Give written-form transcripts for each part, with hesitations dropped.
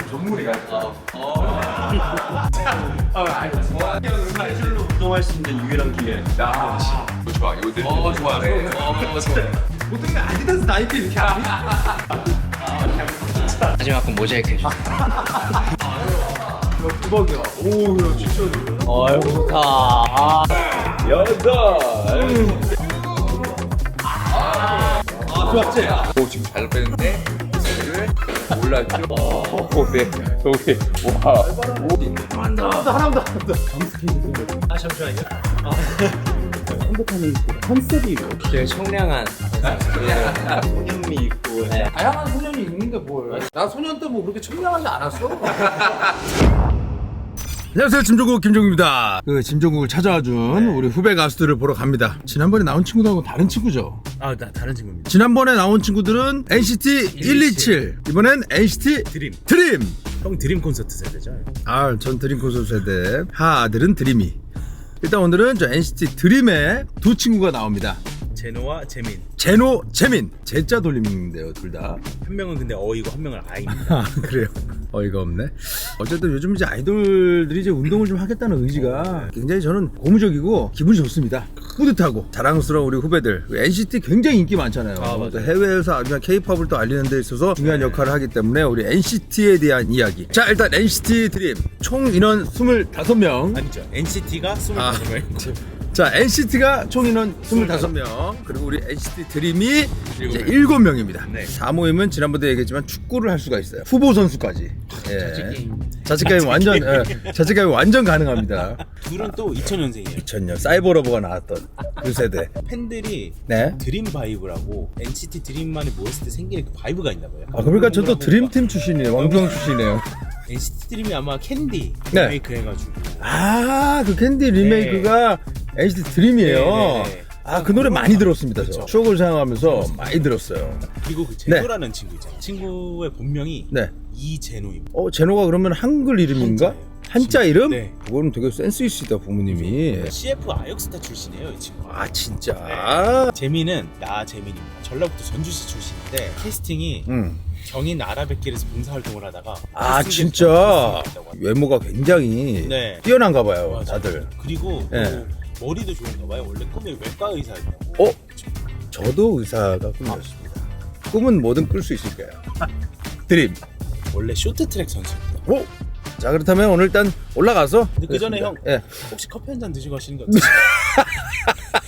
전문이가. 실로 운동할 수 있는 유일한 기회. 좋아. 요들 좋아해. 보통 아디다스 나이키 이렇게 하니? 마지막 건 모자이크 해줘. 대박이야. 오, 야, 진짜. 어이구 좋다. 좋았지? 오 지금 잘 빼는데 소리를 몰랐죠? 네. 저기 와. 하나만 더. 아 잠시만요. 되게 청량한 소년미 있고. 다양한 소년이 있는데 뭘? 나 소년 때 뭐 그렇게 청량하지 않았어? 안녕하세요, 짐종국 김종국입니다. 그 짐종국을 찾아와준 우리 후배 가수들을 보러 갑니다. 지난번에 나온 친구들하고 다른 친구죠. 나 다른 친구입니다. 지난번에 나온 친구들은 NCT 127, 이번엔 NCT 드림. 드림. 형 드림 콘서트 세대죠? 아, 전 드림 콘서트 세대, 하아들은 드림이. 일단 오늘은 저 NCT 드림의 두 친구가 나옵니다. 제노와 재민. 제노, 재민. 제자 돌림인데요, 둘 다. 한 명은 근데 어이고 한 명은 아입니다. 아, 그래요? 어이가 없네. 어쨌든 요즘 이제 아이돌들이 이제 운동을 좀 하겠다는 의지가 굉장히 저는 고무적이고 기분이 좋습니다. 뿌듯하고 자랑스러운 우리 후배들. NCT 굉장히 인기 많잖아요. 맞아요. 또 해외에서 아주 K-팝을 또 알리는 데 있어서 중요한 역할을 하기 때문에 우리 NCT에 대한 이야기. 자, 일단 NCT 드림 총 인원 25명. 아니죠. NCT가 25명이고. 자, NCT가 총 인원 25명, 그리고 우리 NCT 드림이 이제 7명입니다. 네. 사모임은 지난번에 얘기했지만 축구를 할 수가 있어요. 후보 선수까지. 자칫게임 완전, 자칫게임 완전 가능합니다. 둘은 또 2000년생이에요. 2000년 사이버러버가 나왔던 그 세대. 팬들이 네. 드림 바이브라고 NCT 드림만이 모였을 때 생기는 그 바이브가 있나 봐요. 아, 그러니까 저도 드림팀 출신이에요. 왕병 출신이에요. NCT 드림이 아마 캔디 네. 리메이크 해가지고. 아, 그 캔디 리메이크가 NCT 드림이에요. 네. 아, 그 노래 많이 들었습니다. 저 그쵸. 추억을 생각하면서 많이 들었어요. 그리고 그 제노라는 친구 있잖아요. 친구의 본명이 네. 이제노입니다. 제노가 그러면 한글 이름인가? 한자 이름? 네. 그거는 되게 센스 있으시다, 부모님이. CF 아역스타 출신이에요, 이 친구. 아, 진짜? 재민은 재민입니다. 전라북도 전주시 출신인데 캐스팅이 경인 아라뱃길에서 봉사활동을 하다가 아, 캐스팅 진짜? 됐다고 하더라고요. 외모가 굉장히 네. 뛰어난가 봐요, 맞아요. 다들. 그리고 네. 또 머리도 좋은가 봐요. 원래 꿈이 외과 의사였다고. 저도 의사가 꿈이었습니다. 꿈은 뭐든 꿀 수 있을까요? 드림. 원래 쇼트트랙 선수입니다. 오! 자, 그렇다면 오늘 일단 올라가서. 근데 그 전에 형 예. 혹시 커피 한 잔 드시고 하시는 거 어떠세요?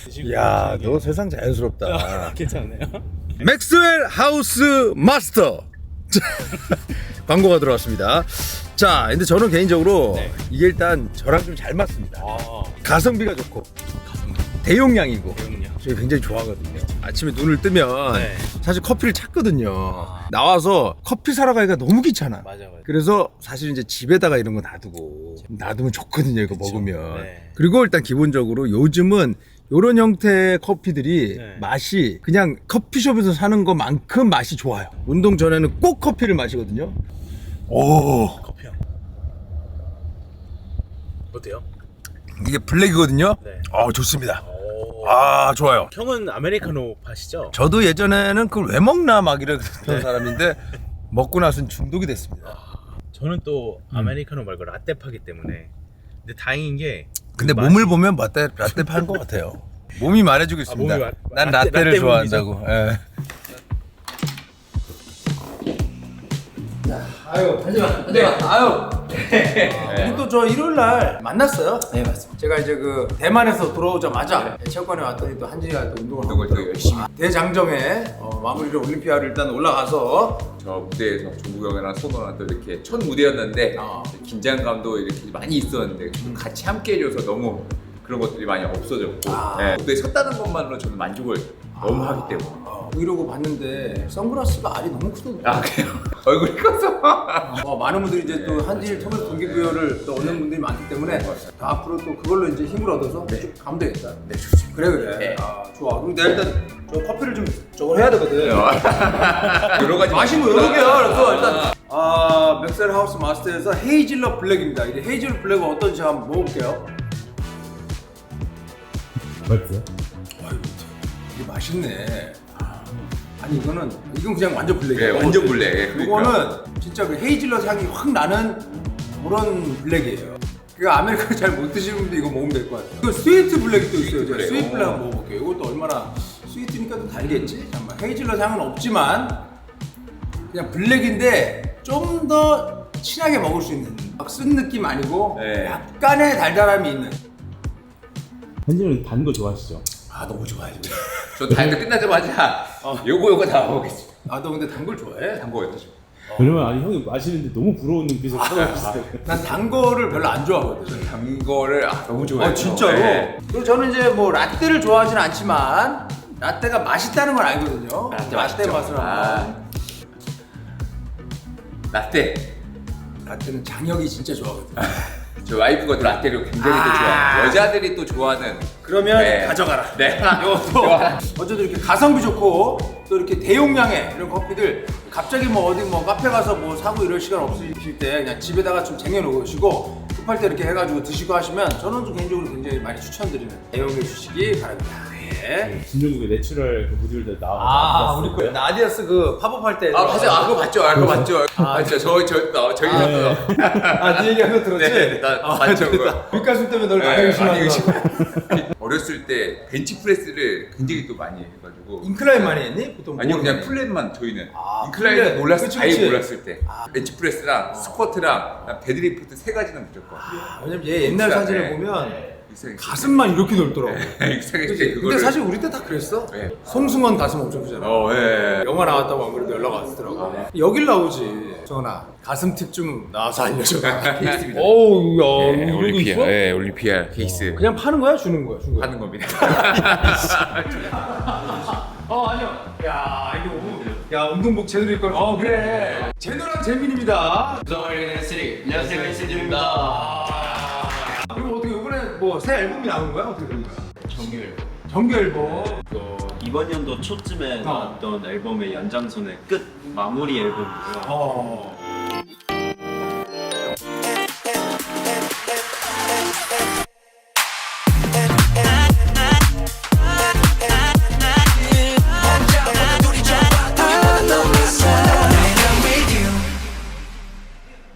드시고 야, 하시는 너 세상 자연스럽다. 게 괜찮네요. 맥스웰 하우스 마스터. 광고가 들어왔습니다. 자, 근데 저는 개인적으로 네. 이게 일단 저랑 좀 잘 맞습니다. 아, 가성비가 좋고 대용량이고 배우군요. 저희 굉장히 좋아하거든요. 아침에 눈을 뜨면 네. 사실 커피를 찾거든요. 나와서 커피 사러 가기가 너무 귀찮아. 맞아. 그래서 사실 이제 집에다가 이런 거 놔두면 좋거든요, 이거 먹으면. 네. 그리고 일단 기본적으로 요즘은 이런 형태의 커피들이 네. 맛이 그냥 커피숍에서 사는 것만큼 맛이 좋아요. 운동 전에는 꼭 커피를 마시거든요. 오, 커피 형. 어때요? 이게 블랙이거든요. 네. 좋습니다. 오. 아, 좋아요. 형은 아메리카노 파시죠? 저도 예전에는 그걸 왜 먹나 막 이랬던 사람인데 먹고 나서는 중독이 됐습니다. 저는 또 아메리카노 말고 라떼 파기 때문에. 근데 다행인 게 근데 그 몸을 보면 라떼 파는 것 같아요. 몸이 말해주고 있습니다. 몸이 난 라떼 라떼를 몸이죠. 좋아한다고. 예. 아유, 하지마. 아유. 우리 또 저 일요일 날 만났어요. 네, 맞습니다. 제가 이제 그 대만에서 돌아오자마자 체육관에 왔더니 또 한진이가 또 운동을 하고 그걸 또 있더라고요. 열심히. 대장정에 마무리로 올림피아를 일단 올라가서 저 무대에서 종국 형이랑 손호랑 또 이렇게 첫 무대였는데 긴장감도 이렇게 많이 있었는데 같이 함께 해줘서 너무 그런 것들이 많이 없어졌고 네, 무대에 섰다는 것만으로 저는 만족을 너무 하기 때문에. 이러고 봤는데 선글라스가 알이 너무 크던데. 아 그래요? 얼굴이 커서. 많은 분들이 이제 또 한진을 통해서 동기부여를 또 얻는 분들이 많기 때문에 앞으로 또 그걸로 이제 힘을 얻어서 쭉 가면 되겠다. 네, 좋습니다. 그래. 네. 좋아. 그럼 내가 일단 저 커피를 좀 저걸 해야 되거든. 여러 가지 마시면 여러 개야. 그래서 일단 맥셀 하우스 마스터에서 헤이즐넛 블랙입니다. 이제 헤이즐넛 블랙은 어떤지 한번 먹어볼게요. 맛있어요? 이게 맛있네. 아니 이건 그냥 완전 네, 블랙이에요. 완전 블랙. 예, 그러니까. 이거는 진짜 그 헤이즐넛 향이 확 나는 그런 블랙이에요. 그 아메리카노 잘 못 드시는 분들 이거 먹으면 될 것 같아요. 이거 스위트 블랙이 또 있어요. 제가 블랙. 스위트 블랙 한번 먹어볼게요. 이것도 얼마나 스위트니까 또 달겠지? 잠깐만. 헤이즐넛 향은 없지만 그냥 블랙인데 좀 더 진하게 먹을 수 있는 막 쓴 느낌 아니고 네. 약간의 달달함이 있는. 현진이 단 거 좋아하시죠? 아 너무 좋아해. 저 다이어트 끝나자마자 요거 다 먹겠습니다. 아 너 근데 단 걸 좋아해? 단 거였죠. 그러면 아니 형이 마시는데 너무 부러운 눈빛을 쳐다보시어요. 난 단 거를 별로 안 좋아하거든. 단 거를 너무 좋아해요. 아 진짜로? 네. 그리고 저는 이제 뭐 라떼를 좋아하진 않지만 라떼가 맛있다는 건 알거든요. 라떼 라떼 맛있죠. 맛을 한번. 라떼. 라떼는 장혁이 진짜 좋아하거든. 저 와이프가 또 라떼를 굉장히 또 좋아해요. 여자들이 또 좋아하는. 그러면 네. 가져가라. 네. 이것도 어쨌든 이렇게 가성비 좋고 또 이렇게 대용량의 이런 커피들 갑자기 뭐 어디 뭐 카페 가서 뭐 사고 이럴 시간 없으실 때 그냥 집에다가 좀 쟁여놓으시고 급할 때 이렇게 해가지고 드시고 하시면 저는 좀 개인적으로 굉장히 많이 추천드리는 애용해 주시기 바랍니다. 네. 진정국의 내추럴 그 보디빌더 나왔어요. 나디아스 그 팝업할 때. 아, 맞아요. 그거 봤죠. 그거 봤죠. 맞죠. 저기 네 얘기한 거 들었지? 네, 나 봤죠. 그거. 윗가슴 때문에 널 네, 가장 많이 의심하는 어렸을 때 벤치프레스를 굉장히 또 많이 해가지고. 인클라인 많이 했니? 보통 아니요, 뭐 그냥 했니? 플랫만 저희는. 아, 인클라인 플랫. 몰랐을 그치, 때, 아예 그치. 몰랐을 때. 벤치프레스랑 스쿼트랑 데드리프트 3가지는 무조건. 왜냐면 얘 옛날 진짜, 사진을 네. 보면 익숙하게 가슴만 이렇게 넓더라고. 익숙하게 그치? 그거를. 근데 사실 우리 때 다 그랬어. 네. 송승헌 가슴 엄청 크잖아. 예. 영화 나왔다고 안 그래도 연락 왔더라고. 여길 나오지. 정원아, 가슴 팁 좀 나와서 알려줘. 케이스입니다. 오우, 야, 네, 이거 올리피아. 있어? 네, 올리피아 케이스. 그냥 파는 거야? 주는 거야? 준 거야? 하는 겁니다. 아니요. 야, 이거 야, 운동복 제대로 입고. 그래. 제노랑 재민입니다. 안녕하세요, NCT입니다. 그리고 어떻게 이번에 뭐 새 앨범이 나온 거야? 어떻게 된 거야? 정규 앨범. 정규 앨범. 이번 연도 초쯤에 나왔던 앨범의 연장선의 끝 마무리 앨범이고요.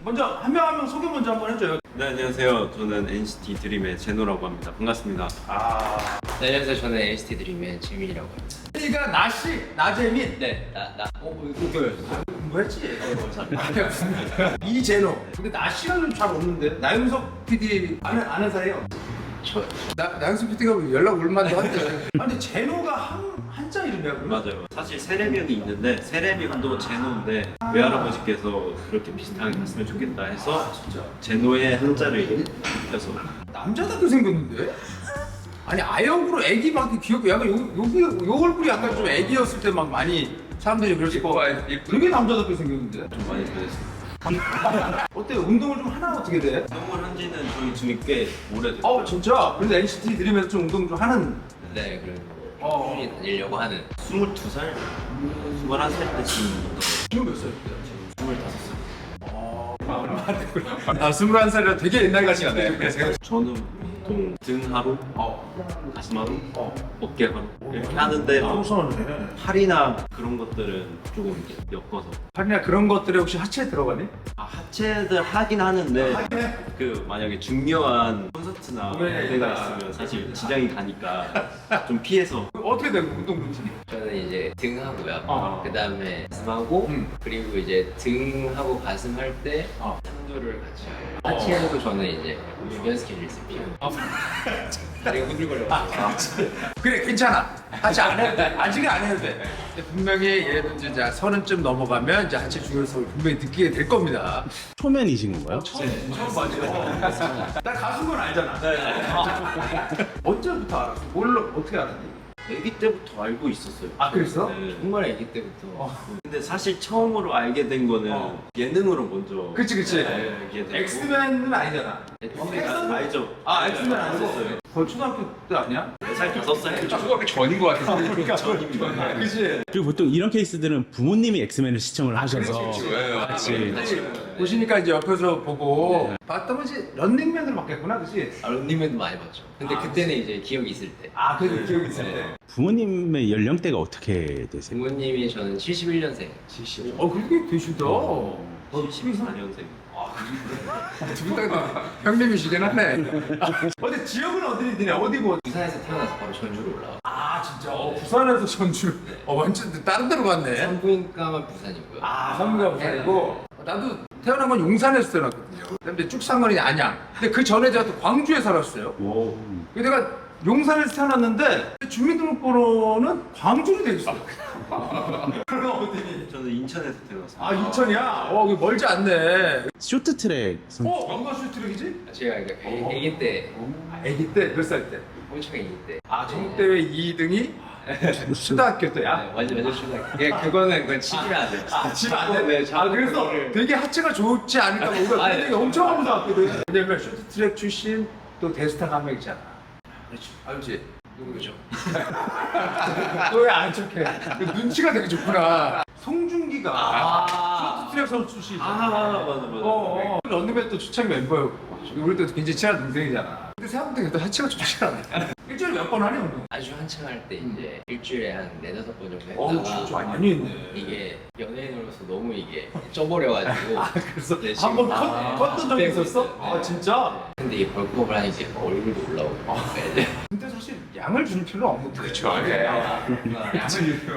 먼저 한 명 한 명 소개 먼저 한번 해줘요. 네, 안녕하세요. 저는 NCT 드림의 제노라고 합니다. 반갑습니다. 네, 안녕하세요. 저는 NCT 드림의 재민이라고 합니다. 그러니까 나씨, 나재민. 네, 공부했지? 이재노. 근데 나씨가 좀 잘 없는데. 나윤석 PD 아는 사이요? 나윤석 PD가 연락 올만도 한데. 아니 제노가 한자 이름이야 그러면? 맞아요. 사실 세레명이 있는데 세레명도 제노인데 외할아버지께서 그렇게 비슷하게 갔으면 좋겠다 해서 제노의 한자를 입혀서 남자답게 생겼는데? 아니 아역으로 애기 막 귀엽게 약간 요 얼굴이 약간 좀 애기였을 때 막 많이 사람들이 그랬을 거 되게 남자답게 생겼는데? 좀 많이 변했어요. 어때? 운동을 좀 하나 어떻게 돼? 운동을 한 지는 저희 둘이 꽤 오래됐어요. 진짜? 그래서 NCT 드림에서 좀 운동 좀 하는. 네, 그리고 꾸준히 다니려고 하는 22살? 21살 때쯤부터 지금 몇 살이야? 25살. 21살이라 되게 옛날 같이 가네. 저는 보통 등 하루, 가슴 하루, 어깨 하루 이렇게 하는데 우선네. 팔이나 그런 것들은 조금 이렇게 엮어서 팔이나 그런 것들에 혹시 하체 들어가니? 하체들 하긴 하는데 그 만약에 중요한 콘서트나 네. 무대가 있으면 사실 지장이 가니까 좀 피해서 어떻게 되고 운동 루틴이? 저는 이제 등 하고요. 그 다음에 가슴하고 그리고 이제 등하고 가슴 할 때 상도를 같이 해요. 하체도 저는 이제 주변 스케줄 있을 때 다리가 흔들거려. 그래 괜찮아. 하체 안 해도 돼. 아직은 안 해도 돼. 근데 분명히 얘도 이제 30쯤 넘어가면 이제 하체 중요성을 분명히 느끼게 될 겁니다. 초면이신 건가요? 처음 맞아. 나 가수인 건 알잖아. 언제부터 알았어? 어떻게 알았니? 아기 때부터 알고 있었어요. 아 그랬어? 네. 정말 아기 때부터. 근데 사실 처음으로 알게 된 거는 예능으로 먼저 그치. 알게 됐고 엑스맨은 아니잖아. 알죠? 아 엑스맨 아니고 거의 초등학교 때 아니야? 4살, 5살? 초등학교 전인 것 같아서. 그치? 그리고 보통 이런 케이스들은 부모님이 엑스맨을 시청을 하셔서 같이 보시니까 이제 옆에서 보고 봤다면 이제 런닝맨으로 바뀌었구나, 그치? 런닝맨도 많이 봤죠. 근데 그때는 이제 기억이 있을 때. 아 그래도 기억이 있을 때. 부모님의 연령대가 어떻게 되세요? 부모님이 저는 71년생. 그렇게 되시다. 14년생. 두분다 형님이시긴 하네. 어디 지역은 어디냐? 어디고? 부산에서 태어나서 바로 전주로 올라와. 아 진짜. 부산에서 전주. 완전 다른 데로 갔네. 산부인과만 부산이고요. 성미가 부산이고 나도 태어난 건 용산에서 태어났거든요. 근데 쭉상건이 안양. 근데 그 전에 제가 또 광주에 살았어요. 근데 내가 용산에서 태어났는데 주민등록번호는 광주로 돼 있어요. 그럼 어디? 저는 인천에서 태어났어요. 아 인천이야? 그거 멀지 않네. 쇼트트랙 뭔가 슈트랙이지? 제가 그러니까 아기 때, 아기 때 몇 살 때? 엄청 아기 때. 전국대회 2등이 초등학교 때야? 완전 초등학교. 그건 치면 안 돼요. 치면 안 돼? 네, 그래서 되게 하체가 좋지 않을까 봐 우리가 아니, 그런 얘기 엄청 하면서 왔거든. 왜냐면 쇼트트랙 출신 또 대스타 한 명 있잖아. 그렇지. 알지? 누구죠? 너 왜 안 척해? 눈치가 되게 좋구나. 송중기가 쇼트트랙 선수 출신이잖아. 맞아. 런닝맨 또 주창 멤버였고 우리 또 굉장히 친한 동생이잖아. 근데 생각보다 또 하체가 좋지 않아. 일주일에 몇 번 하니 운동? 아주 한창 할 때 이제 일주일에 한 4-5번 정도 했다가 진짜 많이 했네. 이게 연예인으로서 너무 이게 쪄버려가지고 그래서 네, 한번 지금- 컸던 적이 있었어? 네. 진짜? 근데 이게 벌크업을 하니까 이제 얼굴도 올라오고 이제 근데 사실 양을 줄 필요는 없는데. 그렇죠.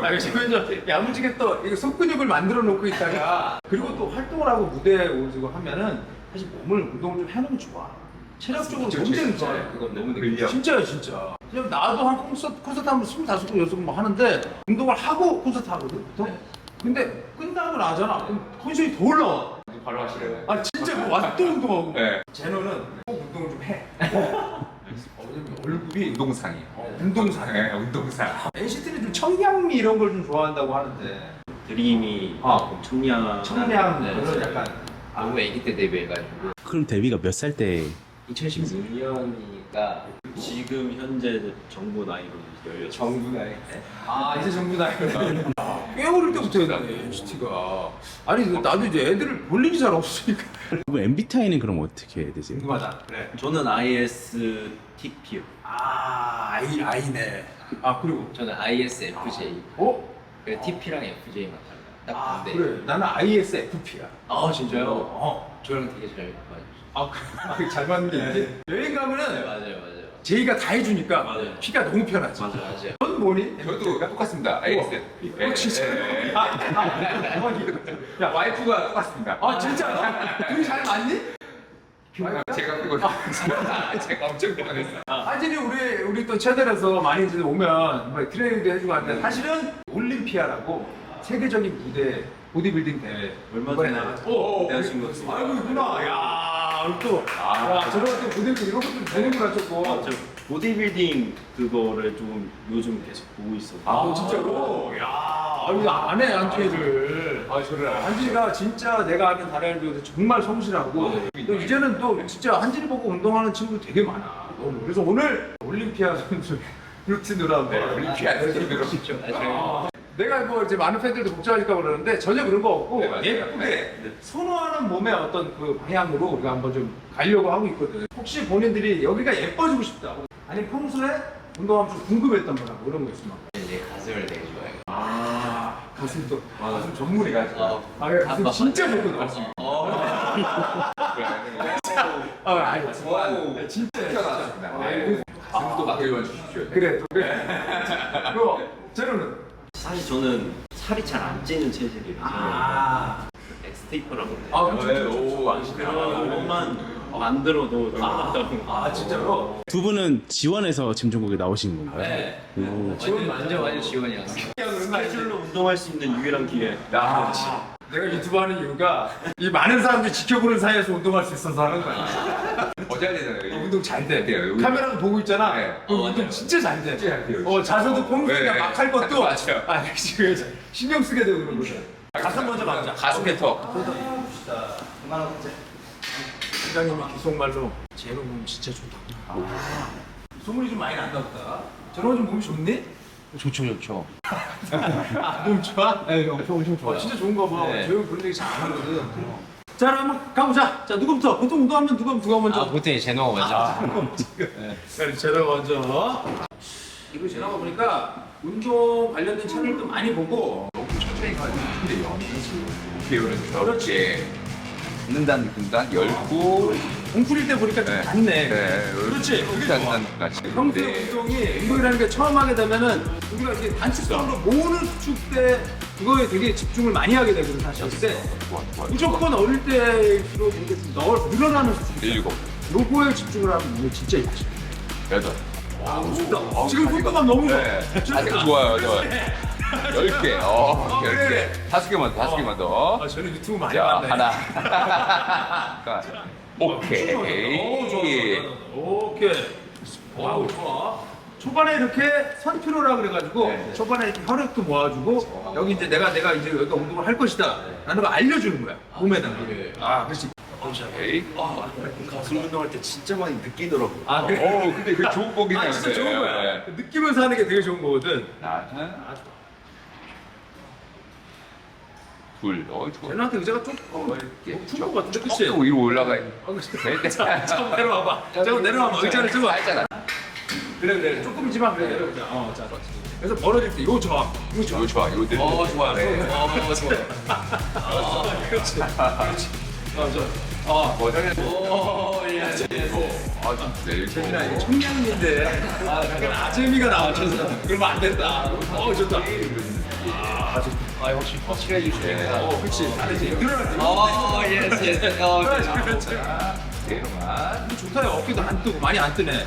그래서 야무지게 또 이거 속근육을 만들어 놓고 있다가 그리고 또 활동을 하고 무대에 오르고 하면은 사실 몸을 운동을 좀 해놓으면 좋아. 체력적으로 굉장히 좋아요. 그건 너무 느끼죠. 진짜요, 진짜. 그냥 나도 한 콘서트 하면 25번, 6번 뭐 하는데 운동을 하고 콘서트 하거든. 보통. 근데 끝나고 나잖아. 그럼 컨디션이 더 올라와. 바로 하시래요. 진짜 뭐 와서 또 운동하고. 네. 제노는 꼭 운동을 좀 해. 왜냐면 얼굴이 운동상이에요. 운동상. 네, 운동상. NCT는 좀 청량미 이런 걸 좀 좋아한다고 하는데 드림이 청량. 청량 네, 그런 네. 약간 너무 아기 때 데뷔해가지고 그럼 데뷔가 몇 살 때? 2016년이니까 지금 현재 정부 나이로 16. 정부 나이 때 이제 전부 다 꽤 어릴 때부터 했네 NCT가. 아니 나도 이제 애들을 볼 일이 잘 없으니까 그럼 MBTI는 그럼 어떻게 되세요? 궁금하다. 그래. 저는 ISTP요. 아이네. 그리고 저는 ISFJ 그래 TP랑 FJ만 달라 딱 반대. 그래 나는 ISFP야. 진짜요? 저랑 되게 잘 맞아요. 잘 맞는 게 있지. 여행 가면은 맞아요. 제이가 다 해주니까 맞아요. 피가 너무 편하지. 맞아요. 넌 뭐니? 저도 똑같습니다. ISFP. 진짜. 야, 와이프가 똑같습니다. 진짜? 둘이 잘 맞니? 제가 그거 제가 엄청 좋아했어. 사실이 우리 또 채널에서 많이 이제 오면 뭐 트레이닝도 해주고 하는데 사실은 올림피아라고 세계적인 무대 보디빌딩 대회 얼마 이번에 전에 나갔죠. 대하신 것 같습니다. 아이고 있구나. 저런 또 보디빌딩 이런 것도 보는구나 조금. 저 보디빌딩 그거를 좀 요즘 계속 보고 있어요. 진짜로? 안해 한지를. 한지가 진짜 내가 아는 다른 애들 정말 성실하고 또 이제는 또 진짜 한지를 보고 운동하는 친구들 되게 많아. 그래서 오늘 올림피아 선수 루틴으로 한번 올림피아 선수들로 쉽죠. 나중에 내가 뭐 이제 많은 팬들도 걱정하실까 그러는데 전혀 그런 거 없고 네, 맞아요. 예쁘게 선호하는 몸의 어떤 그 방향으로 우리가 한번 좀 가려고 하고 있거든. 혹시 본인들이 여기가 예뻐지고 싶다 아니 평소에 운동하면 좀 궁금했던 거나 뭐 이런 거 있으면 이제 가슴을 되게 좋아해요. 가슴 또 가슴 전문이가지고 가슴 아빠 진짜 좋거든. 아니 진짜 태어났습니다. 네. 가슴도 맡겨줘 주십시오. 그래 그거 제로는 사실 저는 살이 잘 안 찌는 체질이라서 엑스테이퍼라고 그래요. 그런 것만 만들어도 좋다고. 진짜로? 두 분은 지원해서 짐종국에 나오신 건가요? 네. 오. 완전 지원이었어요. 스케줄로 운동할 수 있는 유일한 기회. 내가 유튜브 하는 이유가 이 많은 사람들이 지켜보는 사이에서 운동할 수 있어서 하는 거야. 어제야 되잖아요. 운동 잘 돼. 돼요. 카메라도 보고 있잖아. 네. 그럼 운동 진짜 잘 돼. 진짜 잘 돼요. 자세도 평소에 네. 막 할 것도 맞아요. 역시 신경 쓰게 되고 그런 거죠. 가슴 먼저 막자. 가슴부터. 팀장님이 계속말로 제노 몸 진짜 좋다. 소문이 좀 많이 난다 보다. 제노가 좀 몸이 좋니? 좋죠. 몸 좋아? 네, 엄청 좋아요. 진짜 좋은가 봐. 네. 저 형 그런 얘기 잘 안 하거든. 자, 그럼 한번 가보자. 자, 누구부터? 보통 운동하면 누가 먼저? 보통 제노가 먼저. 그래, 제노가 먼저. 이거 제노가 보니까 운동 관련된 채널도 많이 보고 천천히 가야 되는데요. 배우는 그렇지. 듣는다는 느낌단 열고. 공풀일 때 보니까 좀 닿네. 네. 그렇지. 그게 좋아. 듣는다는 같이. 평소에 운동이라는 게 처음 하게 되면은 우리가 이게 단축성으로 모으는 수축 때 그거에 되게 집중을 많이 하게 되거든 사실. 근데 무조건 어릴 때일수록 이게 좀 늘어나는 수축. 일곱. 요거에 집중을 하면 이게 진짜 이쁘지. 여덟. 좋다. 지금 속도감 너무 좋아. 네. 좋아요. 10개. 10개. 그래. 5개만 더. 아, 저는 유튜브 많이 자, 봤네. 하나. 오케이. 오케이. 와우, 좋아. 초반에 이렇게 선피로라 그래가지고 초반에 이렇게 혈액도 모아주고 여기 이제 내가 이제 여기가 운동을 할 것이다 라는 거 알려주는 거야 몸에다가. 아, 그렇지. 오케이. 가슴 운동할 때 진짜 많이 느끼더라고. 아, 그래. 근데 그 좋은 거긴 해요. 진짜 좋은 거야. 네. 느끼면서 하는 게 되게 좋은 거거든. 하나. 둘. 좋아. 쟤한테 의자가 좀 높은 거 같은데, 그치? 조금 위로 올라가. 잠깐 내려와봐. 잠깐 내려와봐. 의자를 좀 알잖아. 그래. 조금이지만 그래. 내려오자. 자. 그래서 벌어질 때 이거 좋아. 이거 좋아. 이거 좋아. 이거 들. 좋아. 좋아. 그렇지. 재민아, 이게 청량인데 약간 아재미가 나와줘서 그러면 안 된다. 좋다. 역시 확실해 주시니까. 그렇지. 잘하지. 늘어나지. 예스. 그렇지. 내려가. 좋다요. 어깨도 안 뜨고 많이 안 뜨네.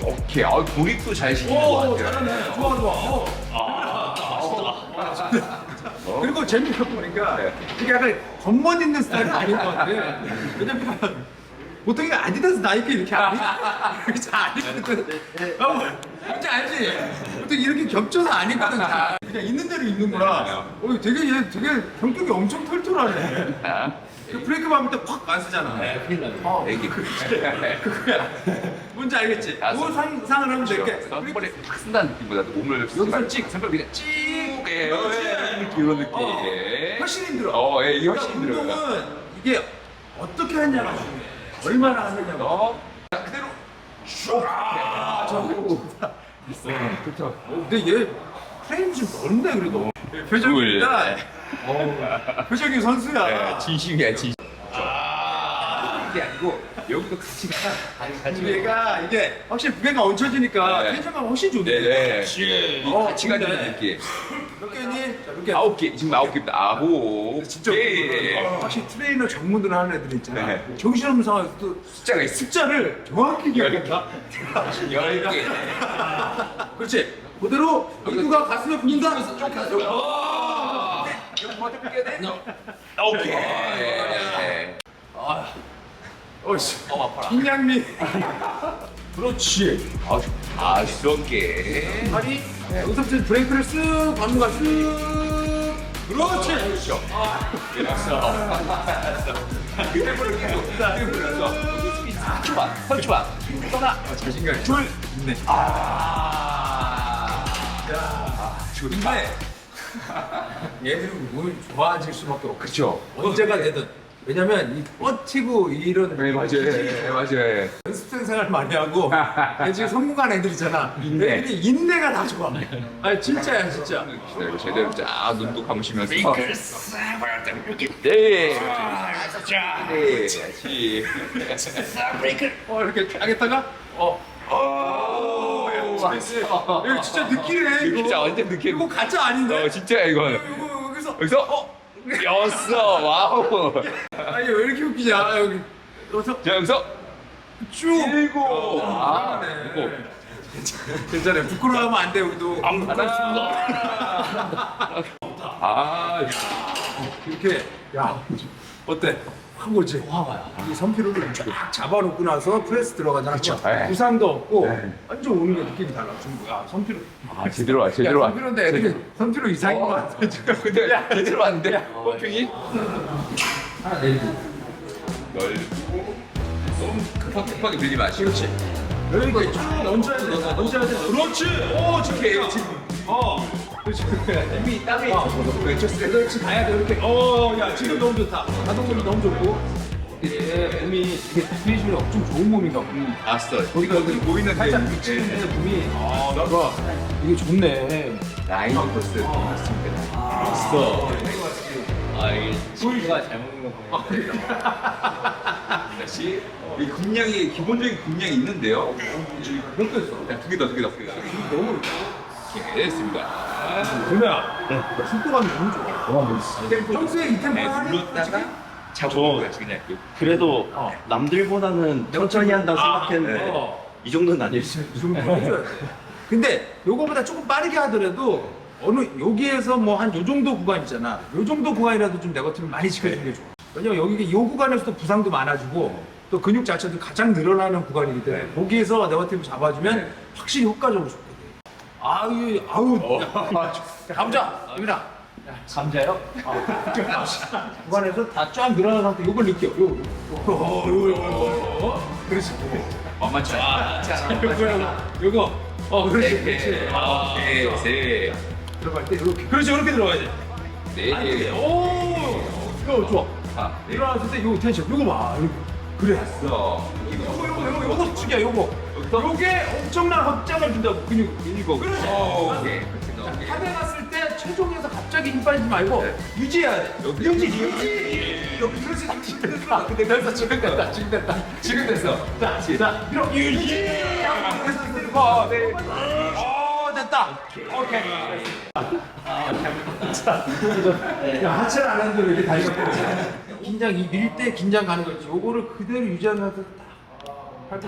오케이. 고립도 잘 시키는 것 같아요. 잘하네. 좋아. 그리고 재미가 보니까 이게 약간 겉멋 있는 스타일은 아닌 것 같아. 왜냐면 보통 이게 아디다스 나이키 이렇게 안 입- 잘안 입거든. 뭔지 알지? 보통 이렇게 겹쳐서 안 입거든. 잘. 그냥 있는 대로 입는구나. 되게 성격이 엄청 털털하네. 그 브레이크 밟을 때 확 안 쓰잖아. 애기. 그거야. 뭔지 알겠지? 그거 상을 하면 될게. 한 번에 팍 쓴다는 느낌보다 몸을 여기서 찍. 손가락 그냥 찍. 그렇지. 이런 느낌. 훨씬 힘들어. 이게 훨씬 그러니까 힘들어요. 운동은 이게 어떻게 하냐가 중요해. 얼마나 하느냐가. 그대로. 좋다. 근데 얘 프레임 좀 넓네 그래도. 표정이 일단. 표정이 선수야. 진심이야, 진심. 이게 아니고 여기도 같이 가. 얘가 이게 확실히 무게가 얹혀지니까 네. 텐션감 훨씬 좋네. 네. 같이 좋네. 가는 느낌. 몇 개니? 자, 몇 개? 9개. 지금 9개입니다. 9. 진짜 확실히 트레이너 전문으로 하는 애들 있잖아. 네. 정신없는 상황에서도 숫자가 있어. 숫자를 정확히 기억한다. 10개. 그렇지. 그대로 이두가 가슴에 붙는다. 오케이. 어이씨. 김양미. 그렇지. 아쉽게. 다리. 여기서부터 브레이크를 쓱 밟는 거야. 쓱. 그렇지. 그때 불렀어. 펼쳐봐. 떠나. 자신감. 줄. 있네. 근데 얘들은 뭘 좋아질 수밖에 없고. 그쵸. 언제가 되든. 왜냐면 이 버티고 이런 네, 맞아요. 연습생 생활 많이 하고 지금 성공한 애들이잖아. 인내. 애들이 인내가 다 좋아. 아니 진짜야 진짜. 기다리고 제대로 쫙 눈도 감으시면서. 네. 이렇게 딱 했다가 이거 진짜 느끼네 이거. 진짜 완전 느끼네. 이거 가짜 아닌데? 진짜야 이건. 이거 여기서 여기서 였어. 와우. 아니 왜 이렇게 웃기냐 여기 여기서 자 여기서 쭉. 일곱. 잘하네. 괜찮아요. 부끄러워하면 안 돼 우리도. 이렇게 야 어때? 확 오지? 확 와요. 이 선피로를 쫙 잡아놓고 나서 프레스 들어가잖아. 그렇죠. 부상도 없고 완전 오는 게 느낌이 달라. 지금 야 선피로. 제대로 와. 제대로 와. 선피로인데 애들이 선피로 이상인 것 같아 지금. 근데 제대로 왔는데. 펌핑이 하나 내리고. 넓고 너무 급하게 들지 마시고. 그렇지. 여기까지 쭉 얹어야 돼. 얹어야 돼. 그렇지. 오, 지금. 그렇지. 이미 땀이 그렇지. 가야 돼. 이렇게. 야, 지금 너무 좋다. 가동률이 너무 좋고. 이게 몸이 이게 스피릿이 엄청 좋은 몸인가 봐. 알았어. 거기가 보이는데 살짝 미치는데 몸이 내가 이게 좋네. 라인 코스 맞습니다. 알았어. 이게 친구가 잘 먹는 거 보면 다시 이 군량이 기본적인 군량이 있는데요. 그렇게 했어. 두개 더. 너무 네, 됐습니다. 그냥 속도감이 너무 좋아. 평소에 이 템포 하는 눌렀다가 잡고 거야 그냥. 그래도 남들보다는 천천히 한다고 생각했는데 이 정도는 아니었어요. 이 정도 해줘야 돼. 근데 요거보다 조금 빠르게 하더라도 여기에서 뭐 한 요 정도 구간 있잖아. 요 정도 구간이라도 좀 네거티브를 많이 시켜주는 게 좋아. 왜냐면 여기 요 구간에서도 부상도 많아지고 또 근육 자체도 가장 늘어나는 구간이기 때문에 거기에서 네거티브 잡아주면 확실히 효과적으로 좋거든. 아우. 자, 가보자. 유민아. 감자요? 구간에서 다 쫙 늘어나는 상태. 요걸 느껴. 요거. 그렇지. 만만치 않아. 요거. 그렇지. 네, 세. 들어갈 때 이렇게. 그렇지, 이렇게 들어가야 돼. 네. 오, 이거 좋아. 아, 네. 일어났을 때 요거 텐션, 요거 봐. 이렇게. 그래. 됐어. 요거 숙이야, 요거. 요게 엄청난 확장을 준다고 근육. 이거. 그렇지. 오케이. 하대 갔을 때 체중에서 갑자기 힘 빠지지 말고 유지해야 돼. 유지. 여기 그렇지. 지금 됐다. 지금 됐어. 자, 밀어. 유지. 됐어. 네. 됐다. 오케이. 야, 하체를 안 하는데 왜 이렇게 다리가 뻗어? 긴장, 밀 때 긴장 가는 거지. 요거를 그대로 유지하면서 딱.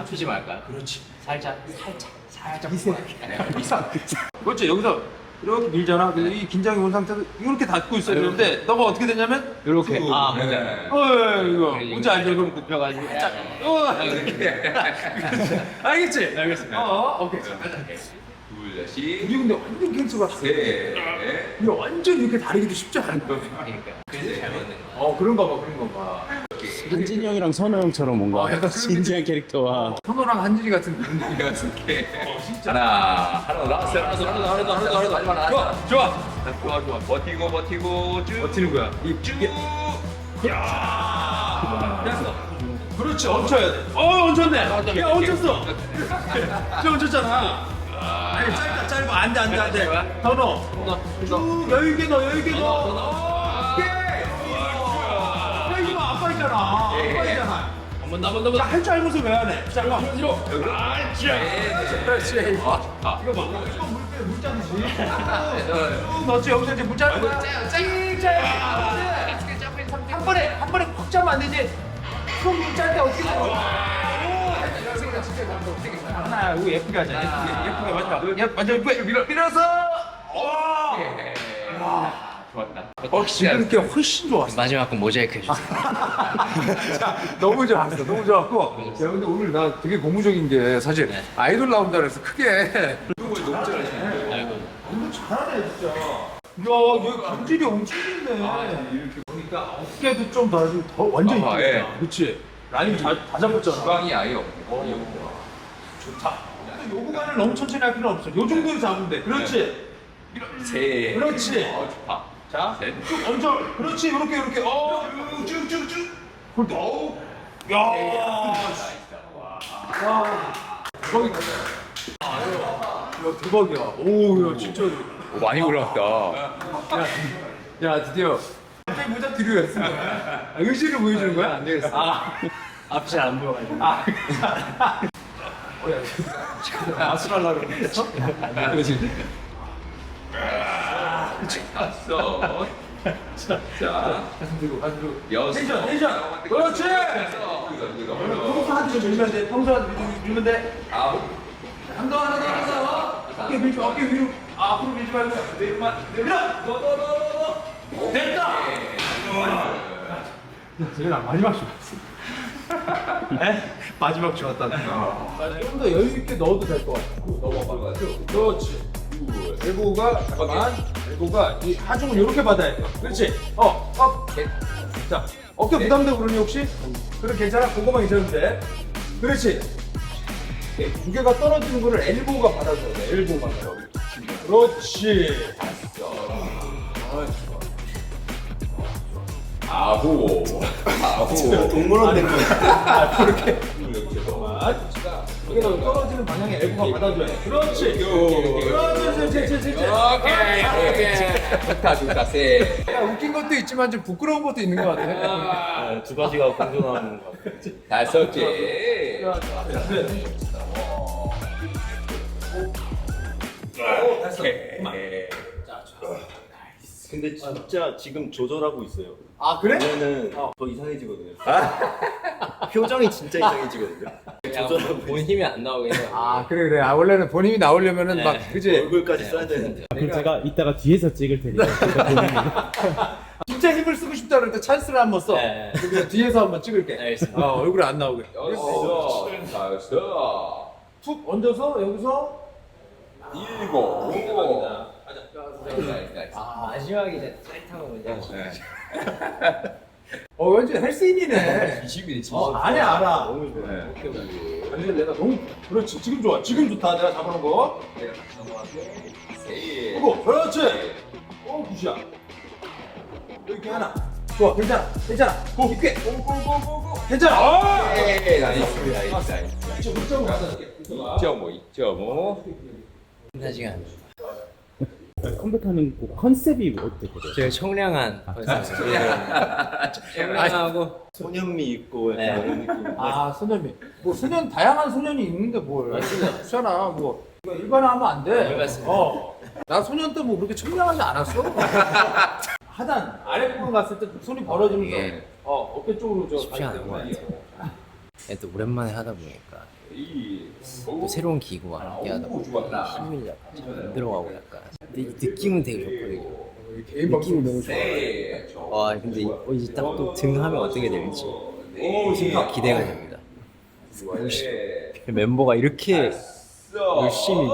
아프지 말까요? 그렇지. 살짝 이세. 그렇지. 여기서 이렇게 밀잖아. 근데 이 긴장이 온 상태에서 이렇게 닫고 있어야 되는데 너가 어떻게 되냐면 이렇게. 네. 이거 뭔지 알죠? 그럼 눕혀가지고 알겠지? 알겠습니다. 오케이. 둘, 우리 근데 완전 캔슬 봤어. 셋. 이게 완전 이렇게 다리기도 쉽지 않은 거야. 그러니까 그래서 잘 먹는 거. 그런가 봐. 한진이 형이랑 선호 형처럼 뭔가 약간 진지한 캐릭터와 선호랑 한진이 같은 그런 느낌. 이렇게. 하나 더 마지막 하나. 좋아. 버티고 쭉. 버티는 거야. 쭉. 됐어. 그렇지, 얹혀야 돼. 얹혔네. 야, 얹혔어. 지금 얹혔잖아. 아니, 짧아. 안 돼. 더 넣어. 쭉, 여유있게 넣어. 오케이. 야, 이거 아빠 있잖아. 한번 더. 할 줄 알고서 왜 안 해? 자, 이거. 그렇지. 이거 봐. 이거 물 짜듯이. 쭉 넣었지. 여기서 이제 물 짜는 거야. 한 번에 확 짜면 안 되지. 그럼 물 짤 때 어떻게 짜? 하나, 이거 예쁘게 하자. 예쁘게 맞아. 예쁘게 밀어서. 좋았다. 지금 게 훨씬 좋았어. 마지막 건 모자이크 해주세요. 자, 너무 좋았어. 너무 좋았고. 야, 근데 오늘 나 되게 고무적인 게 사실 아이돌 나온다 그래서 크게. 너무 잘하시네. 아이고. 너무 잘하네, 진짜. 야, 여기 감질이 엄청 있네. 이렇게 보니까 어깨도 좀 더 완전 아, 있다. 예. 그렇지. 라인 다 잡았잖아. 주방이 아예 없고. 좋다. 요 구간을 너무 천천히 할 필요는 없어. 요 정도로 잡으면 돼. 그렇지. 세. 그렇지. 좋다. 자, 셋. 쭉 얹어. 그렇지. 이렇게. 쭉. 홀드. 야. 대박이야. 오, 야, 진짜. 많이 올라왔다. 야, 드디어. 갑자기 모자 뒤로 했어. 의지를 보여주는 거야? 안 되겠어. 앞이 잘 안 보여가지고. 아수랄라고 그랬어? 그렇지. 다섯. 자. 가지고. 여섯. 텐션. 그렇지. 평소 하듯이 밀면 돼. 밀면 돼. 아홉. 한 더. 어깨 위로. 앞으로 밀지 말고. 내려만. 밀어. 됐다. 제가 마지막 좋았어. 마지막 좋았다는 거. 좀 더 여유 있게 넣어도 될 것 같아. 넘어가. 그렇지. 엘보가 잠깐만. 엘보가 이 하중을 이렇게 받아야 돼. 그렇지. 업. 자, 어깨 부담되고 그러니 혹시? 그래 괜찮아. 그거만 괜찮은데. 그렇지. 무게가 떨어지는 거를 엘보가 받아줘야 돼. 엘보가 받아. 그렇지. 아호. 동물원 된 거야. 그렇게. 무게가 떨어지는 방향에 엘보가 받아줘야 돼. 그렇지. 그렇지. 좋다 좋다 세. 야, 웃긴 것도 있지만 좀 부끄러운 것도 있는 것 같아. 두 가지가 공존하는 거 같아요. 5개. 근데 진짜 지금 조절하고 있어요. 아 그래? 그러면은 더 이상해지거든요. 표정이 진짜 이상해지거든요. 조절하고 본 힘이 안 나오긴 해요. 아 그래. 아 원래는 본인이 나오려면은 막 그지. 얼굴까지 써야 되는데. 그럼 제가 이따가 뒤에서 찍을 테니까. 진짜 힘을 쓰고 싶다 그럴 때 찬스를 한번 써. 네. 그래서 뒤에서 한번 찍을게. 알겠습니다. 얼굴에 안 나오게. 여섯. 툭 얹어서 여기서. 일곱. 마지막에 이제 짜릿한 거 뭔지 왠지 헬스인이네. 20일 아니야 알아. 너무 좋아요. 네. 아니 내가 너무 그렇지 지금 좋아 지금 좋다 내가 잡아놓은 거. 세. 그거 그렇지. 굿이야. 여기 하나. 좋아 괜찮아. 깊게. 괜찮아. 네, 나이스. 2.5 받아줄게. 2.5. 끝나지가 컴퓨터는 그 컨셉이 어때요? 제가 청량한 청량하고 소년미 있고 네. 약간 이런 느낌. 아 소년미. 뭐 소년 다양한 소년이 있는데 뭘? 수연아 뭐 이거 일반화하면 안 돼. 맞습니다. 나 소년 때 뭐 그렇게 청량하지 않았어. 하단 아래 부분 갔을 때 손이 벌어지면서 예. 어깨 쪽으로 저 쉽지 않은 것 같아요. 또 오랜만에 하다 보니까 또 새로운 기구와 함께 하다 보니까 힘이 약간 안 들어가고 약간 근데 이 느낌은 되게 좋거든요. 느낌이 너무 좋아요. 와 근데 이제 딱 또 등 하면 어떻게 될지 기대가 됩니다. 멤버가 이렇게 열심히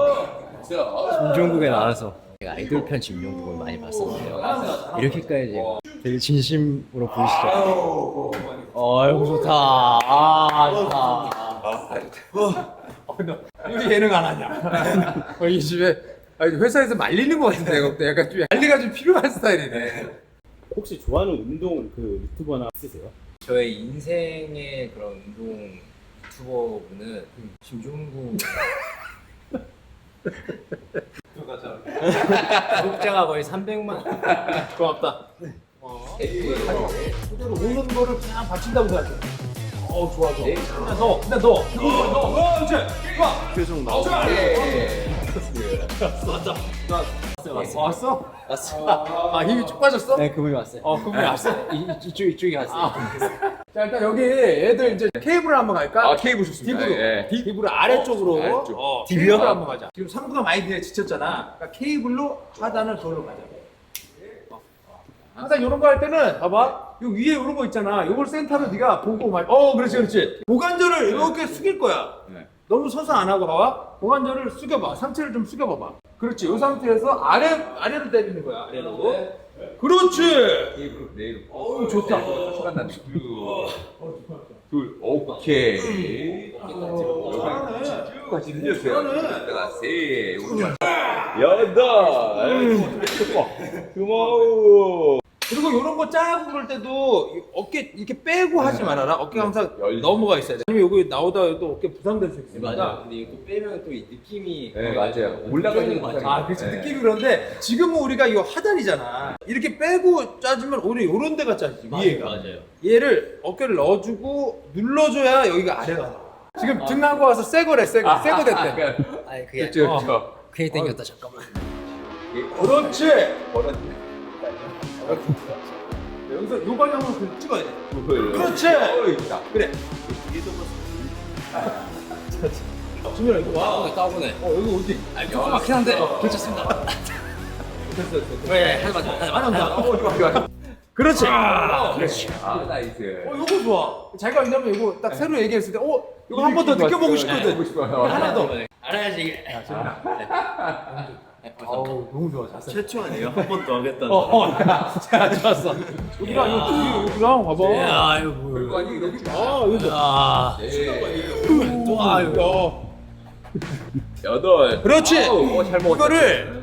김종국에 나와서 제가 아이돌 편 김종국을 많이 봤었는데요. 이렇게까지 되게 진심으로 보이시죠? 아이고 좋다. 좋다. 우리 예능 안 하냐? 이 집에 회사에서 말리는 것 같은데 내가 볼 때 약간 좀 관리가 좀 필요한 스타일이네. 혹시 좋아하는 운동 그 유튜버나 있으세요? 저의 인생의 그런 운동 유튜버분은 김종국 구독자가 거의 300만. 고맙다. 그대로 오는 거를 그냥 받친다고 생각해. 좋아. 근데 너 그거 너. 그렇지. 좋아. 표정 나오고. 왔어? 왔어. 힘이 쭉 빠졌어? 네, 그분이 왔어요. 그분이 왔어? 이쪽이 왔어요. 자 일단 여기 애들 이제 케이블을 한번 갈까? 케이블 좋습니다. 딥으로. 예. 딥으로 아래쪽으로. 아래쪽. 케이블로 한번 가자. 지금 상부가 많이 지쳤잖아. 그러니까 케이블로 하단을 그걸로 가자. 항상 이런 거 할 때는 봐봐. 요 위에 이런 거 있잖아. 요걸 센터로 네가 보고 그렇지. 고관절을 이렇게 숙일 거야. 네. 너무 서서 안 하고 봐봐. 고관절을 숙여봐. 상체를 좀 숙여봐봐. 그렇지. 이 상태에서 아래로 때리는 거야. 아래로. 그렇지. 케이블 내일. 좋다. 시간 난다. 둘. 오케이. 잘하네. 같이 늘렸어요. 이따가 세. 여덟. 고마워. 그리고 이런 거 짜고 그럴 때도 이 어깨 이렇게 빼고 하지 말아라. 어깨가 항상 넘어가 있어야 돼. 아니면 여기 나오다 또 어깨 부상될 수 있으니까. 맞아. 근데 이거 또 빼면 또 이 느낌이 네, 맞아요. 올라가는 거 아, 그렇지. 느낌이 그런데 지금은 우리가 이거 하단이잖아. 이렇게 빼고 짜주면 오히려 이런 데가 짜지. 위에가. 맞아요. 얘를 어깨를 넣어주고 눌러줘야 여기가 아래가 나와. 지금 등하고 와서 새 거래, 새 거 됐대. 아니 그게 그렇죠. 괜히 땡겼다 잠깐만. 그렇지. 버렸네. 여기서 요 방향으로 찍어야 돼. 그렇지. 있다. 그래. 지민아 이거 와. 따보네. 여기 어디? 조금 막힌 한데 괜찮습니다. 됐어. 네, 하지 마. 좋아. 그렇지. 그렇지. 나이스. 요거 좋아. 자기가 왜냐면 이거 딱 새로 얘기했을 때, 이거 한 번 더 느껴보고 싶거든. 보고 싶어요. 하나 더. 알아야지 이게. 어우 너무 좋아 자세. 최초 아니에요? 한 번 더 하겠다는 야 좋았어. 여기가 여기랑 봐봐. 야 이거 뭐야? 그거 아니 여기 여덟. 그렇지. 잘 먹었다. 이거를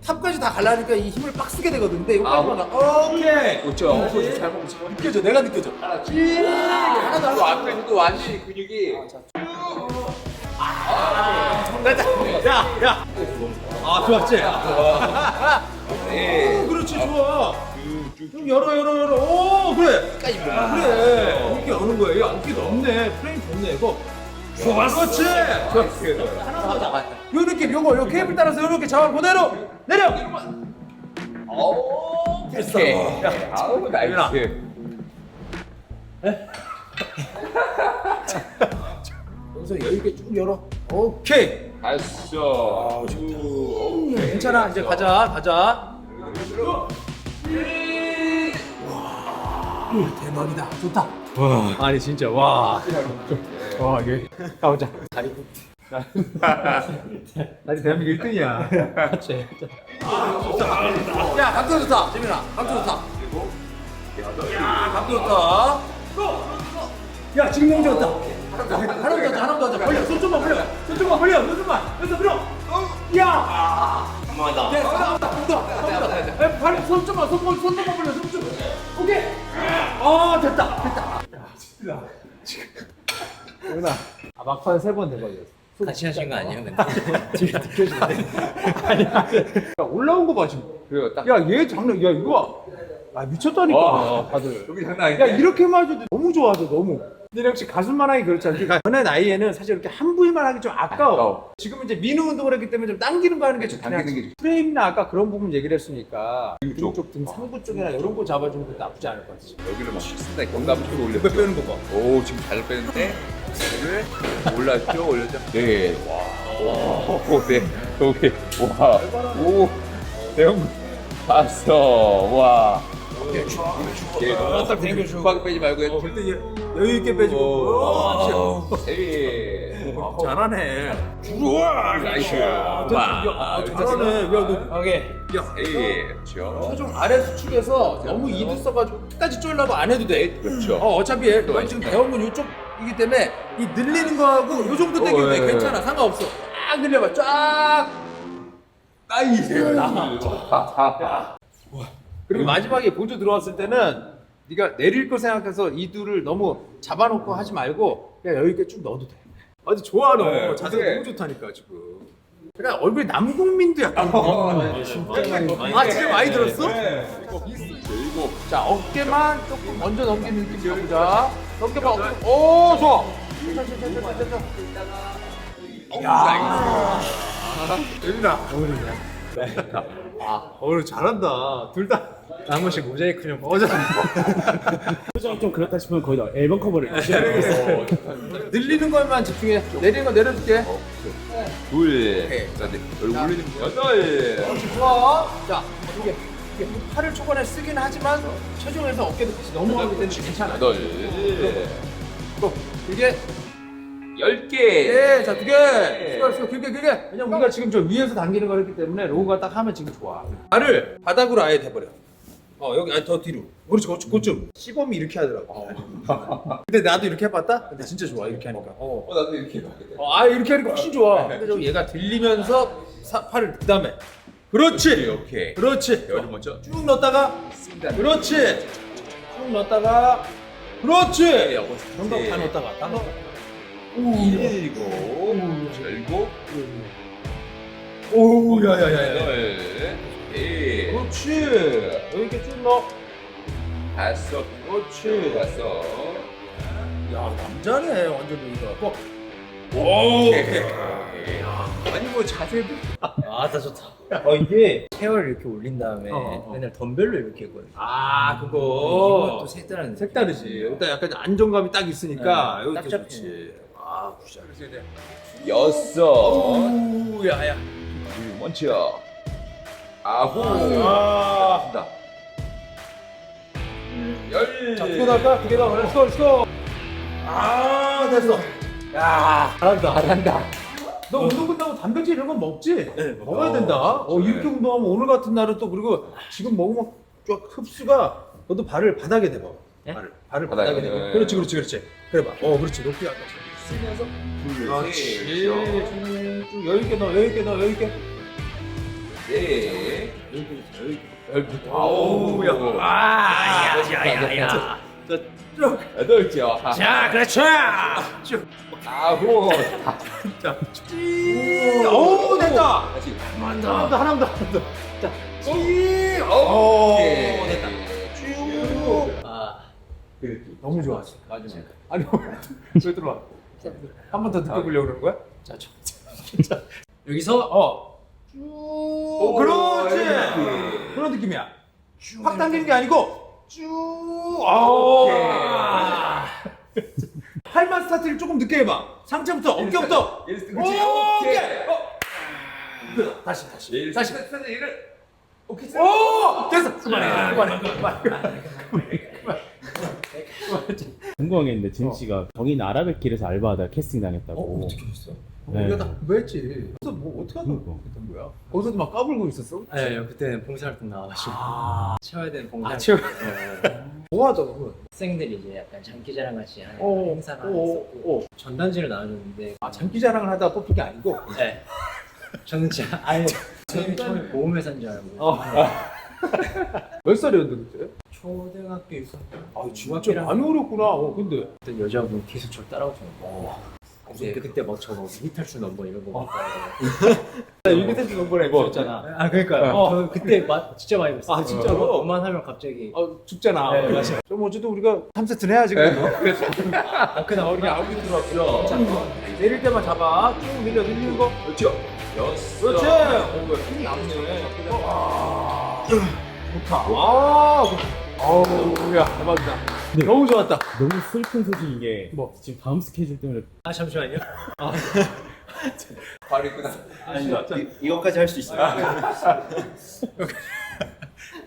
탑까지 다 갈라니까 이 힘을 빡 쓰게 되거든. 근데 이거까지만 오케이. 그렇죠. 잘 먹었어. 느껴져. 내가 느껴져. 하나도 안 또 앞에서도 완전히 근육이 야. 아 좋았지. 네. 그렇지 좋아. 좀 열어. 오 그래. 그래. 이렇게 여는 거야. 이거 안기 없네. 프레임 좋네 이거. 그렇지. 하나 더 잡았다. 요 느낌 요거 케이블 따라서 요렇게 잡아 그대로 내려. 됐어. 아우 나이스. 여기서 여유 있게 쭉 열어. 오케이. 됐어. 괜찮아. 이제 가자. 대박이다. 좋다. 아니 진짜 와 이게 가보자. 나 대한민국 1등이야. 맞지. 야 각도 좋다. 재민아 각도 좋다. 야 각도 좋다. 야 지금 너무 좋다. 하나 더 하자. 벌려. 손 좀만 벌려. 여기서 밀어. 야. 한 번 더. 손 좀만 벌려. 손 좀. 오케이. 됐다. 은아. 막판 3번 대박이었어. 같이 하신 거 아니에요? 근데 뒤에 느껴지는데. 아니야. 올라온 거 봐 지금. 그래요. 딱 야 얘 장난. 야 이거 봐. 미쳤다니까. 다들. 여기 장난 아니야. 야 이렇게만 해도 너무 좋아져 너무. 근데 역시 가슴만 하기 그렇잖아. 그러니까 전에 나이에는 사실 이렇게 한 부위만 하기 좀 아까워. 지금은 이제 민우 운동을 했기 때문에 좀 당기는 거 하는 게 좋긴 당기는 게 하지. 프레임이나 아까 그런 부분 얘기를 했으니까 등 쪽, 등 상부 쪽이나 이런 거 잡아주는 것도 나쁘지 않을 것 같아. 여기를 막 신다. 견갑을 올려. 빼는 거 봐. 오 지금 잘 빼는데 이거를 올렸죠. 네. 와. 오, 네. 여기. 와. 오. 대형. 봤어. 와. 예, 너무 딱 급하게 빼지 말고 절대 여유 있게 빼주고. 세비. 잘하네. 우와. 나이스. 와. 잘하네. 야너 오케이. 세비. 그렇죠. 체중 아래 수축에서 너무 이드 써가지고 끝까지 쫄라고 안 해도 돼. 그렇죠. 어차피 너 지금 배운 건 이쪽이기 때문에 이 늘리는 거하고 요 정도 당겨도 돼. 예. 괜찮아. 상관없어. 쫙 늘려봐. 쫙. 나이스. 그리고 마지막에 보조 들어왔을 때는 네가 내릴 거 생각해서 이두를 너무 잡아놓고 하지 말고 그냥 여유 있게 쭉 넣어도 돼. 아주 좋아 너. 네, 자세가 근데- 너무 좋다니까 지금. 그러니까 얼굴에 남궁민도 약간. 진짜 많이 들었어? 일곱. 자 어깨만 조금 먼저 넘기는 느낌 가보자. 넘겨봐. 오 좋아. 야. 예민아. 오늘 잘한다. 둘 다. 한 번씩 모자이크 좀. 표정이 좀 그렇다 싶으면 거의 다 앨범 커버를. 늘리는 것만 집중해. 내리는 거 내려줄게. 둘. 오케이. 자, 네. 여기 올리는 거. 여덟. 좋아. 자, 이게 팔을 초반에 쓰긴 하지만 체중에서 어깨도 같이 넘어가기 때문에 괜찮아. 여덟. 또 이게 10개. 예, 자 2개. 수고 길게. 왜냐면 우리가 지금 저 위에서 당기는 거였기 때문에 로우가 딱 하면 지금 좋아. 발을 바닥으로 아예 대버려. 여기 아니 더 뒤로. 그렇지, 그쯤. 시범이 이렇게 하더라고. 근데 나도 이렇게 해봤다. 근데 진짜 좋아 이렇게 하니까. 나도 이렇게 해봐야겠다. 이렇게 하니까 훨씬 좋아. 근데 좀 얘가 들리면서 팔을 그다음에. 그렇지. 오케이. 그렇지. 여기 먼저. 쭉 넣었다가. 그렇지. 쭉 넣었다가. 그렇지. 정답 다 넣었다가. 다 넣어. 일곱. 일곱. 오, 야야야. 여덟. 예. 그렇지. 여기 이렇게 쭉 넣어. 다섯. 그렇지. 다섯. 야, 남자네 완전 여기가. 오케이. 아니 뭐 자세도. 아다 좋다. 이게 체어를 이렇게 올린 다음에 맨날 덤벨로 이렇게 했거든요. 그거. 이건 또 색다른. 색다르지. 일단 약간 안정감이 딱 있으니까 네, 여기 딱 또 잡히네. 좋지. 굿샷을 써야 돼. 여섯. 오, 야야. 먼저. 아홉. 다 열. 자, 두개 나갈까? 두개 나가. 렛츠고. 됐어. 야, 잘한다. 너 운동 끝나고 단백질 이런 건 먹지? 네, 먹어야 된다. 이렇게 운동하면 오늘 같은 날은 또 그리고 지금 먹으면 쫙 흡수가 너도 발을 바닥에 대봐. 발을 바닥에 대고. 네. 그렇지. 그래 봐. 그렇지. 높이 아까 쓰면서. 그렇지. 쭉 여유 있게 넣어. 여유 있게. 네. 아우, 야. 야. 쭉. 여덟죠. 자, 그렇죠. 쭉. 아홉. 오, 됐다. 다시. 하나 더. 자, 오케이. 됐다. 쭉. 너무 좋았어. 맞아. 아니, 왜 들어와? 한 번 더 느껴보려고 그러는 거야? 자, 진짜. 여기서 쭉. 그렇지. 그런 느낌이야. 확 당기는 게 아니고 쭉. 팔만 스타트를 조금 늦게 해봐. 상체부터 어깨부터. 그렇지. 오케이. 다시. 오케이. 오, 됐어. 그만해. 궁금한 게 있는데 진 씨가 경인 아라뱃길에서 알바하다가 캐스팅 당했다고. 어떻게 했어? 네. 우리가 다 공부했지. 그래서 뭐 어떻게 하는 거야? 거기서도 막 까불고 있었어? 네, 그때는 봉사활동 나와가지고 채워야 되는 봉사활동. 채워. 네. 뭐하다 그러면? 학생들이 이제 약간 장기자랑 같이 하는 행사가 오. 있었고 전단지를 나눠줬는데 장기자랑을 하다가 뽑힌 게 아니고. 네. 저는 진짜 아예 처음에 보험회사인 줄 알고 몇 살이었는데 그때? 초등학교 있었고 진짜 많이 어렸구나. 근데 어떤 여자분 계속 저 따라오더라고요. 그때 막 저 이탈출 넘버 이런 거 이렇게 될줄 넘버래 줬잖아. 아 그러니까요. 저 그때 진짜 많이 봤어요. 아, 진짜로? 그만하면 갑자기 죽잖아. 네, 맞아요. 좀 어쨌든 우리가 3세트는 해야지 그래도. 그냥 우리가 아홉 개 들어왔고요. 내릴 때만 잡아. 쭉 늘리는 거. 그렇죠. 그렇지. 힘이 남네. 좋다. 야, 대박이다. 네. 너무 좋았다. 너무 슬픈 소식인 게 뭐? 지금 다음 스케줄 때문에 잠시만요. 바로 있구나. 이것까지 할 수 있어요.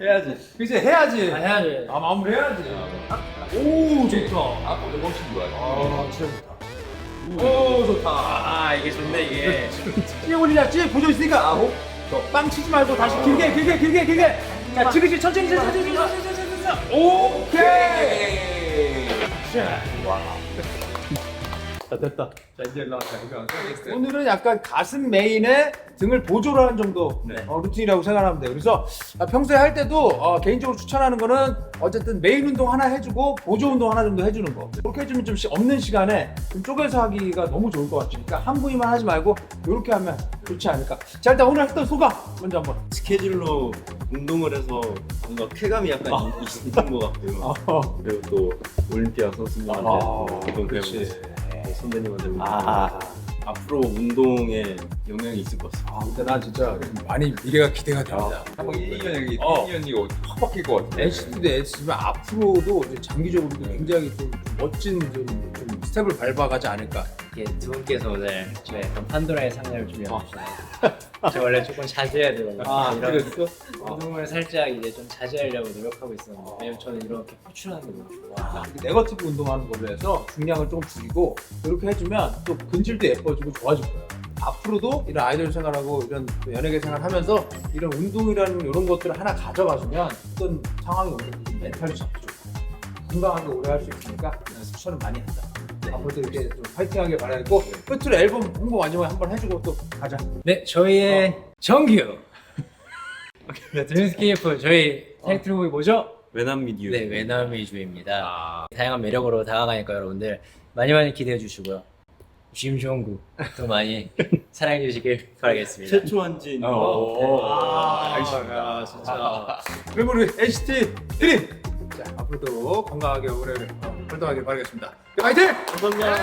해야지. 그치, 해야지. 해야지. 마무리 해야지. 오, 좋다. 아까도 훨씬 좋아요. 진짜 좋다. 오, 좋다. 이게 좋네 이게. 찌 올리자. 찌 보조 있으니까. 아홉. 빵 치지 말고 다시 길게. 자, 지그시 천천히. 오케이. 자, 됐다. 자, 이제 나왔다. 오늘은 약간 가슴 메인에 등을 보조를 하는 정도 루틴이라고 생각하면 돼요. 그래서 평소에 할 때도 개인적으로 추천하는 거는 어쨌든 메인 운동 하나 해주고 보조 운동 하나 정도 해주는 거. 그렇게 해주면 좀 없는 시간에 좀 쪼개서 하기가 너무 좋을 것 같으니까 한 부위만 하지 말고 이렇게 하면 좋지 않을까. 자, 일단 오늘 했던 소감 먼저 한번. 스케줄로 운동을 해서 뭔가 쾌감이 약간 있는 것 같고요. 그리고 또 올림피아 선수님한테 운동 배우고 선배님한테 앞으로 운동에 영향이 있을 것 같습니다. 근데 난 진짜 많이 미래가 기대가 됩니다. 한번 1, 2년 여기 1, 2년이 확 바뀔 것 같아. NCT도 NCT지만 앞으로도 이제 장기적으로도 굉장히 좀 멋진 좀 스텝을 밟아가지 않을까. 이게 두 분께서 오늘 저의 약간 판도라의 상자를 준비해주셨어요. 저 원래 조금 자제해야 되거든요. 이런 그랬어? 운동을 살짝 이제 좀 자제하려고 노력하고 있었는데 왜냐면 저는 이렇게 포출하는 게 너무 좋아. 네거티브 운동하는 걸로 해서 중량을 좀 줄이고 이렇게 해주면 또 근질도 예뻐지고 좋아질 거예요. 앞으로도 이런 아이돌 생활하고 이런 연예계 생활하면서 이런 운동이라는 이런 것들을 하나 가져가시면 어떤 상황이 오든 멘탈도 잡히죠. 건강하게 오래 할 수 있으니까 추천을 많이 한다. 앞으로도 이렇게 좀 파이팅하게 바라겠고 끝으로 앨범 홍보 마지막에 한번 해주고 또 가자. 네, 저희의 정규 드림스케이프 저희 타이틀곡이 뭐죠? 외남 미디어. 네, 외남 위주입니다. 다양한 매력으로 다가가니까 여러분들 많이 기대해 주시고요. 김종국도 많이 사랑해 주시길 바라겠습니다. 최초 한진. 알겠습니다. 진짜. 그리고 우리 NCT 드림. 자, 앞으로도 건강하게 오래 활동하길 바라겠습니다. 파이팅! 감사합니다.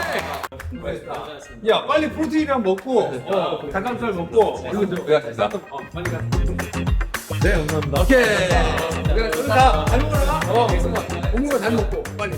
야, 빨리 프로테인이랑 먹고, 닭가슴살 먹고, 그리고 좀 빨리 가. 네, 감사합니다. 오케이. 우리 다 잘 먹어라. 먹는 거 잘 먹고, 빨리.